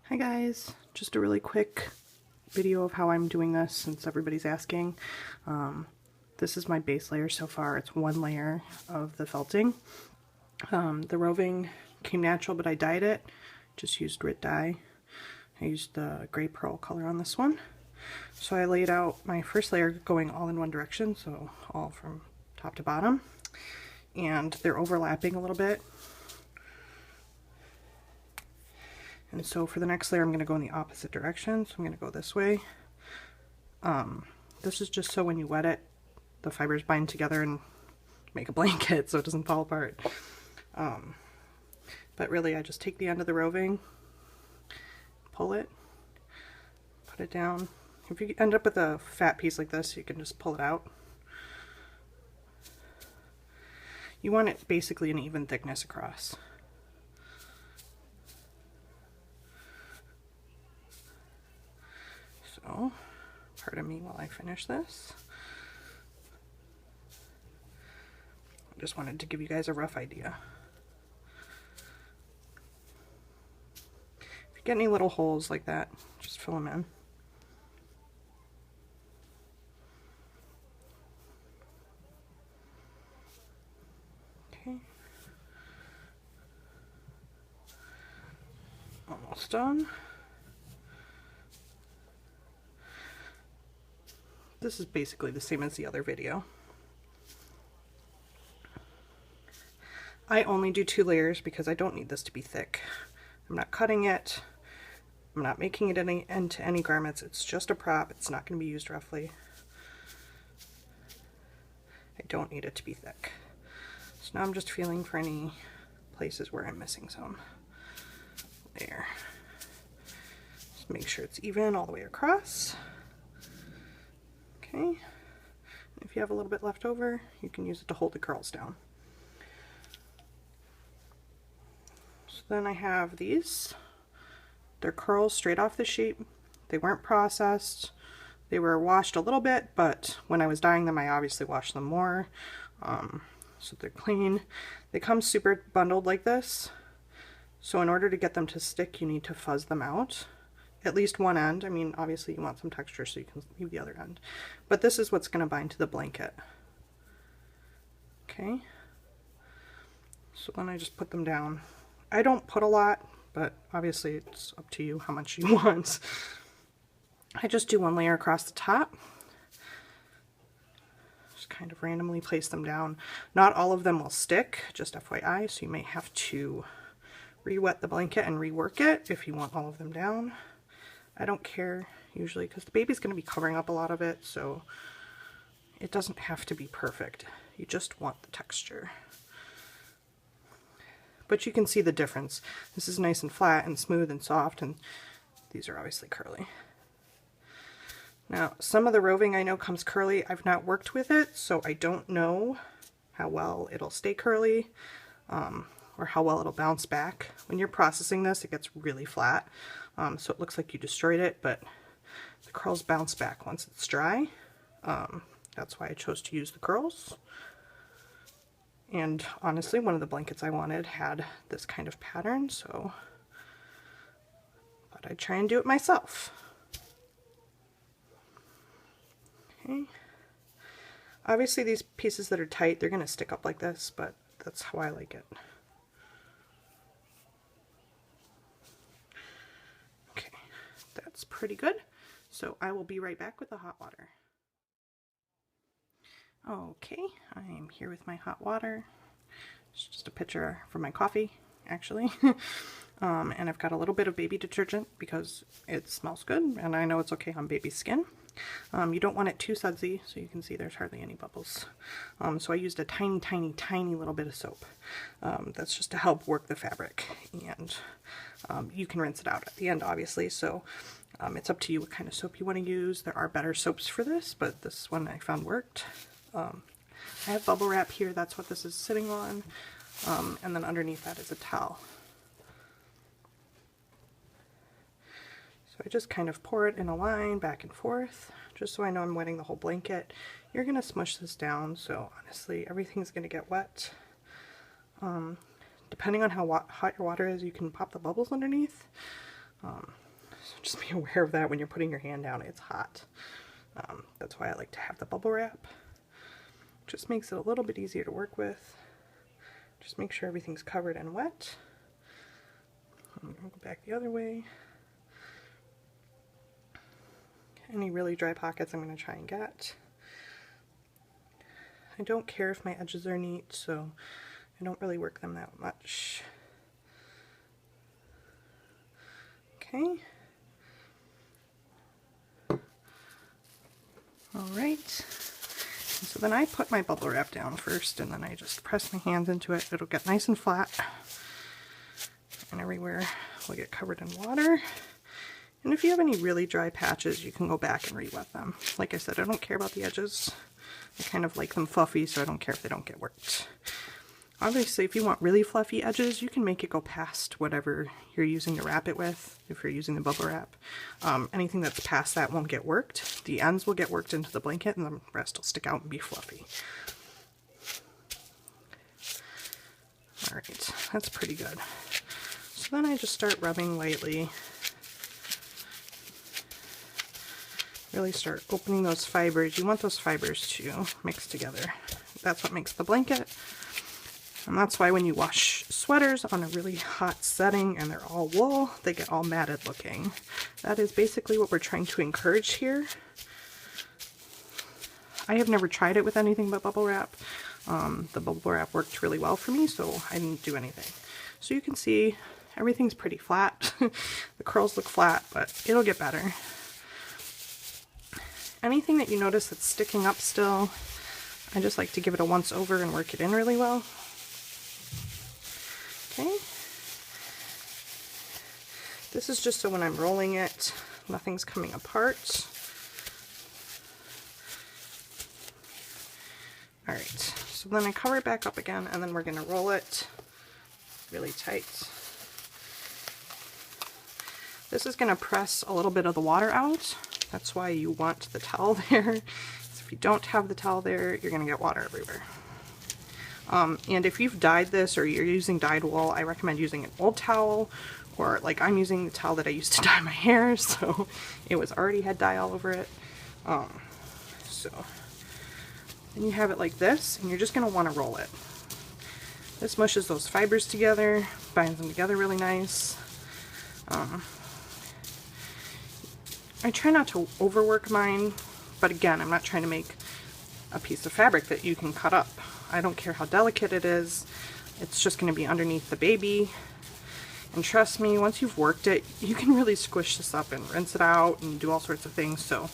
Hi guys, just a really quick video of how I'm doing this since everybody's asking. This is my base layer so far. It's one layer of the felting. The roving came natural, but I dyed it. Just used grit dye. I used the gray pearl color on this one. So I laid out my first layer going all in one direction, so all from top to bottom. And they're overlapping a little bit. And so for the next layer, I'm going to go in the opposite direction. So I'm going to go this way. This is just so when you wet it, the fibers bind together and make a blanket so it doesn't fall apart. But really, I just take the end of the roving, pull it, put it down. If you end up with a fat piece like this, you can just pull it out. You want it basically an even thickness across. So, pardon me while I finish this. I just wanted to give you guys a rough idea. If you get any little holes like that, just fill them in. Okay. Almost done. This is basically the same as the other video. I only do 2 layers because I don't need this to be thick. I'm not cutting it. I'm not making it into any garments. It's just a prop. It's not going to be used roughly. I don't need it to be thick. So now I'm just feeling for any places where I'm missing some. There. Just make sure it's even all the way across. Okay. If you have a little bit left over, you can use it to hold the curls down. So then I have these. They're curls straight off the sheep. They weren't processed. They were washed a little bit, but when I was dyeing them, I obviously washed them more. So they're clean. They come super bundled like this. So in order to get them to stick, you need to fuzz them out. At least one end. I mean, obviously you want some texture, so you can leave the other end. But this is what's going to bind to the blanket. Okay. So then I just put them down. I don't put a lot, but obviously it's up to you how much you want. I just do 1 layer across the top. Just kind of randomly place them down. Not all of them will stick, just FYI, so you may have to re-wet the blanket and rework it if you want all of them down. I don't care usually because the baby's going to be covering up a lot of it, so it doesn't have to be perfect. You just want the texture. But you can see the difference. This is nice and flat and smooth and soft, and these are obviously curly. Now, some of the roving I know comes curly. I've not worked with it, so I don't know how well it'll stay curly or how well it'll bounce back. When you're processing this, it gets really flat. So it looks like you destroyed it, but the curls bounce back once it's dry. That's why I chose to use the curls. And honestly, one of the blankets I wanted had this kind of pattern, so I thought I'd try and do it myself. Okay. Obviously these pieces that are tight, they're going to stick up like this, but that's how I like it. Okay, that's pretty good. So I will be right back with the hot water. Okay, I'm here with my hot water. It's just a pitcher for my coffee, actually. And I've got a little bit of baby detergent because it smells good, and I know it's okay on baby's skin. You don't want it too sudsy, so you can see there's hardly any bubbles. So I used a tiny, tiny, tiny little bit of soap. That's just to help work the fabric, and you can rinse it out at the end, obviously, so it's up to you what kind of soap you want to use. There are better soaps for this, but this one I found worked. I have bubble wrap here, that's what this is sitting on, and then underneath that is a towel. So I just kind of pour it in a line back and forth, just so I know I'm wetting the whole blanket. You're going to smush this down, so honestly everything's going to get wet. Depending on how hot your water is, you can pop the bubbles underneath. So just be aware of that when you're putting your hand down. It's hot. That's why I like to have the bubble wrap. Just makes it a little bit easier to work with. Just make sure everything's covered and wet. I'm going to go back the other way. Any really dry pockets I'm going to try and get. I don't care if my edges are neat, so I don't really work them that much. Okay. Alright. So then I put my bubble wrap down first, and then I just press my hands into it. It'll get nice and flat. And everywhere will get covered in water. And if you have any really dry patches, you can go back and re-wet them. Like I said, I don't care about the edges. I kind of like them fluffy, so I don't care if they don't get worked. Obviously, if you want really fluffy edges, you can make it go past whatever you're using to wrap it with, if you're using the bubble wrap. Anything that's past that won't get worked. The ends will get worked into the blanket, and the rest will stick out and be fluffy. Alright, that's pretty good. So then I just start rubbing lightly. Really start opening those fibers. You want those fibers to mix together. That's what makes the blanket. And that's why when you wash sweaters on a really hot setting and they're all wool, they get all matted looking. That is basically what we're trying to encourage here. I have never tried it with anything but bubble wrap. The bubble wrap worked really well for me, so I didn't do anything. So you can see everything's pretty flat. The curls look flat, but it'll get better. Anything that you notice that's sticking up still, I just like to give it a once over and work it in really well. Okay. This is just so when I'm rolling it, nothing's coming apart. Alright, so then I cover it back up again, and then we're going to roll it really tight. This is going to press a little bit of the water out. That's why you want the towel there. So if you don't have the towel there, you're going to get water everywhere. And if you've dyed this or you're using dyed wool, I recommend using an old towel, or like I'm using the towel that I used to dye my hair, so it was already had dye all over it. So then you have it like this, and you're just going to want to roll it. This mushes those fibers together, binds them together really nice. I try not to overwork mine, but again, I'm not trying to make a piece of fabric that you can cut up. I don't care how delicate it is. It's just going to be underneath the baby. And trust me, once you've worked it, you can really squish this up and rinse it out and do all sorts of things. So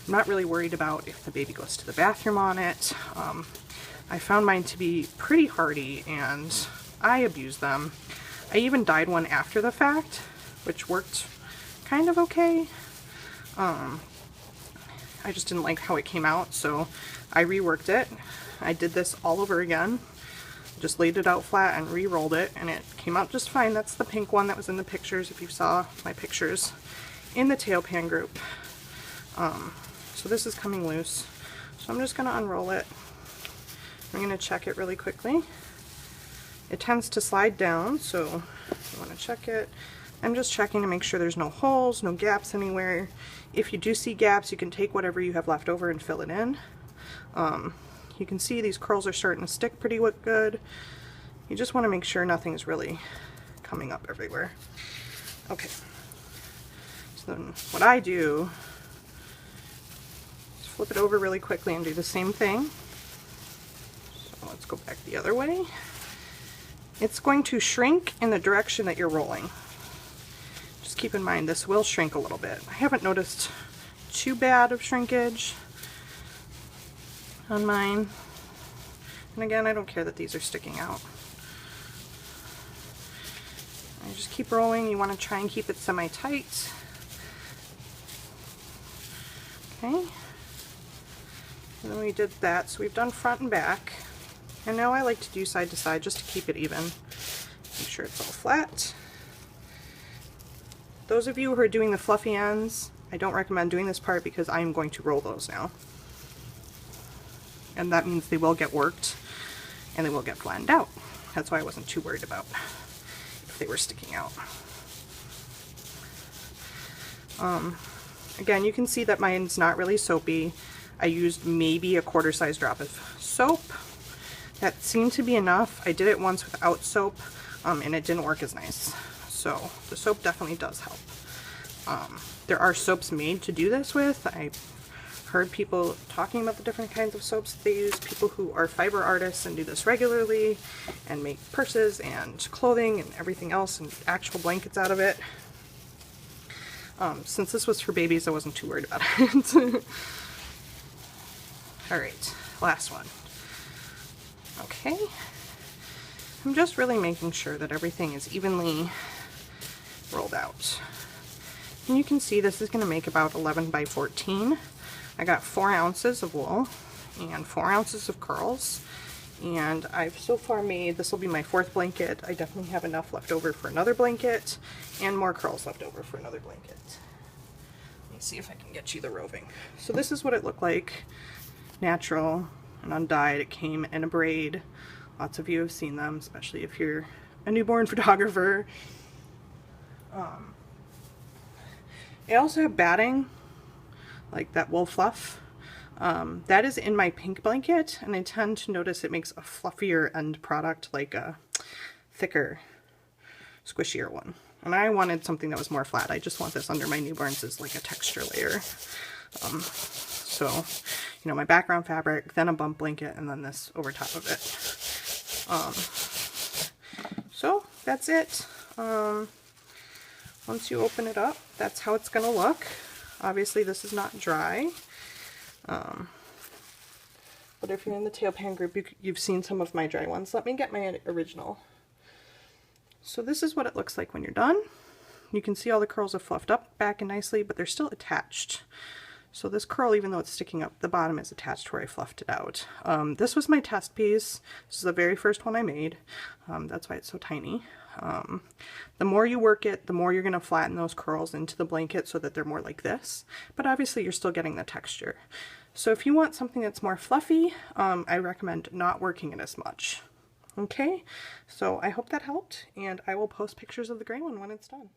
I'm not really worried about if the baby goes to the bathroom on it. I found mine to be pretty hardy, and I abuse them. I even dyed one after the fact, which worked kind of okay. I just didn't like how it came out, so I reworked it. I did this all over again. Just laid it out flat and re-rolled it, and it came out just fine. That's the pink one that was in the pictures, if you saw my pictures in the tail pan group. So this is coming loose. So I'm just going to unroll it. I'm going to check it really quickly. It tends to slide down, so you want to check it. I'm just checking to make sure there's no holes, no gaps anywhere. If you do see gaps, you can take whatever you have left over and fill it in. You can see these curls are starting to stick pretty good. You just want to make sure nothing's really coming up everywhere. Okay. So then what I do is flip it over really quickly and do the same thing. So let's go back the other way. It's going to shrink in the direction that you're rolling. Just keep in mind this will shrink a little bit. I haven't noticed too bad of shrinkage on mine. And again, I don't care that these are sticking out. I just keep rolling. You want to try and keep it semi-tight. Okay. And then we did that, so we've done front and back. And now I like to do side to side just to keep it even. Make sure it's all flat. Those of you who are doing the fluffy ends, I don't recommend doing this part because I'm going to roll those now. And that means they will get worked and they will get flattened out. That's why I wasn't too worried about if they were sticking out. Again, you can see that mine's not really soapy. I used maybe a quarter size drop of soap. That seemed to be enough. I did it once without soap, and it didn't work as nice. So the soap definitely does help. There are soaps made to do this with. I've heard people talking about the different kinds of soaps that they use, people who are fiber artists and do this regularly and make purses and clothing and everything else and actual blankets out of it. Since this was for babies, I wasn't too worried about it. Alright, last one. Okay, I'm just really making sure that everything is evenly rolled out. And you can see this is going to make about 11 by 14. I got 4 ounces of wool and 4 ounces of curls. And I've so far made, this will be my 4th blanket. I definitely have enough left over for another blanket and more curls left over for another blanket. Let me see if I can get you the roving. So this is what it looked like, natural and undyed. It came in a braid. Lots of you have seen them, especially if you're a newborn photographer. I also have batting, like that wool fluff. That is in my pink blanket, and I tend to notice it makes a fluffier end product, like a thicker, squishier one. And I wanted something that was more flat. I just want this under my newborns as like a texture layer. So, you know, my background fabric, then a bump blanket, and then this over top of it. So that's it. Once you open it up, that's how it's going to look. Obviously this is not dry. But if you're in the Tailpan group, you've seen some of my dry ones. Let me get my original. So this is what it looks like when you're done. You can see all the curls are fluffed up back and nicely, but they're still attached. So this curl, even though it's sticking up, the bottom is attached where I fluffed it out. This was my test piece. This is the very first one I made. That's why it's so tiny. The more you work it, the more you're going to flatten those curls into the blanket so that they're more like this. But obviously you're still getting the texture. So if you want something that's more fluffy, I recommend not working it as much. Okay, so I hope that helped, and I will post pictures of the gray one when it's done.